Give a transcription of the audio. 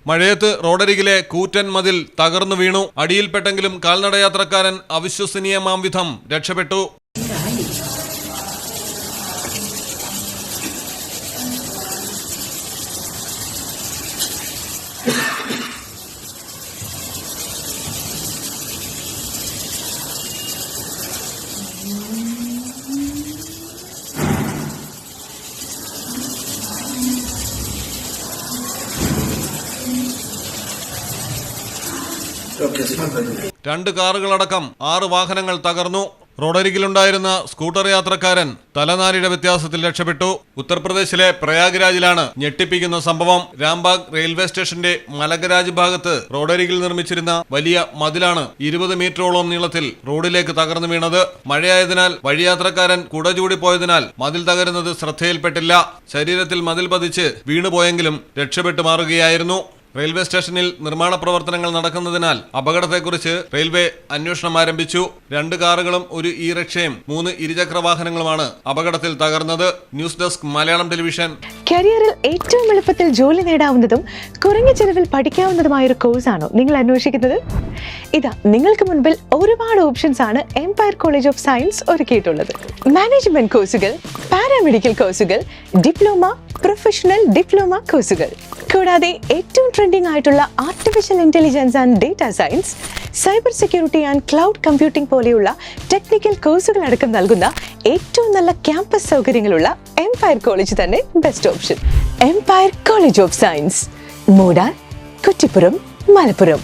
മഴയത്ത് റോഡരികിലെ കൂറ്റൻ മതിൽ തകർന്നു വീണു. അടിയിൽപ്പെട്ടെങ്കിലും കാൽനടയാത്രക്കാരൻ അവിശ്വസനീയമാം വിധം രക്ഷപ്പെട്ടു. രണ്ട് കാറുകളടക്കം 6 വാഹനങ്ങൾ തകർന്നു. റോഡരികിലുണ്ടായിരുന്ന സ്കൂട്ടർ യാത്രക്കാരൻ തലനാരിഴ വ്യത്യാസത്തിൽ രക്ഷപ്പെട്ടു. ഉത്തർപ്രദേശിലെ പ്രയാഗ്രാജിലാണ് ഞെട്ടിപ്പിക്കുന്ന സംഭവം. രാംബാഗ് റെയിൽവേ സ്റ്റേഷന്റെ മലകരാജ് ഭാഗത്ത് റോഡരികിൽ നിർമ്മിച്ചിരുന്ന വലിയ മതിലാണ് 20 മീറ്ററോളം നീളത്തിൽ റോഡിലേക്ക് തകർന്നു വീണത്. മഴയായതിനാൽ വഴിയാത്രക്കാരൻ കുട ചൂടിപ്പോയതിനാൽ മതിൽ തകരുന്നത് ശ്രദ്ധയിൽപ്പെട്ടില്ല. ശരീരത്തിൽ മതിൽ പതിച്ച് വീണുപോയെങ്കിലും രക്ഷപ്പെട്ടു മാറുകയായിരുന്നു. റെയിൽവേ സ്റ്റേഷനിൽ നിർമ്മാണ പ്രവർത്തനങ്ങൾ നടക്കുന്നതിനാൽ അപകടത്തെക്കുറിച്ച് റെയിൽവേ അന്വേഷണം ആരംഭിച്ചു. 2 കാറുകളും 1 ഇ-റിക്ഷയും 3 ഇരുചക്ര വാഹനങ്ങളുമാണ് അപകടത്തിൽ തകർന്നത്. News desk Malayalam television. കരിയറിൽ ഏറ്റവും എളുപ്പത്തിൽ ജോലി നേടാവുന്നതും കുറഞ്ഞ ചെലവിൽ പഠിക്കാവുന്നതുമായ ഒരു കോഴ്സാണോ നിങ്ങൾ അന്വേഷിക്കുന്നത്? ഇതാ നിങ്ങൾക്ക് മുൻപിൽ ഒരുപാട് ഓപ്ഷൻസ് ആണ് എംപയർ കോളേജ് ഓഫ് സയൻസ് ഒരുക്കിയിട്ടുള്ളത്. മാനേജ്മെന്റ് കോഴ്സുകൾ, പാരാമെഡിക്കൽ കോഴ്സുകൾ, ഡിപ്ലോമ, പ്രൊഫഷണൽ ഡിപ്ലോമ കോഴ്സുകൾ, കൂടാതെ ഏറ്റവും ട്രെൻഡിംഗ് ആയിട്ടുള്ള artificial intelligence and data science, cyber security and cloud computing പോലെയുള്ള ടെക്നിക്കൽ കോഴ്സുകൾ അടക്കം നൽകുന്ന ഏറ്റവും നല്ല ക്യാമ്പസ് സൗകര്യങ്ങളുള്ള എംപയർ കോളേജ് തന്നെ best option. Empire College of Science, Moodal, Kuttippuram, Malappuram.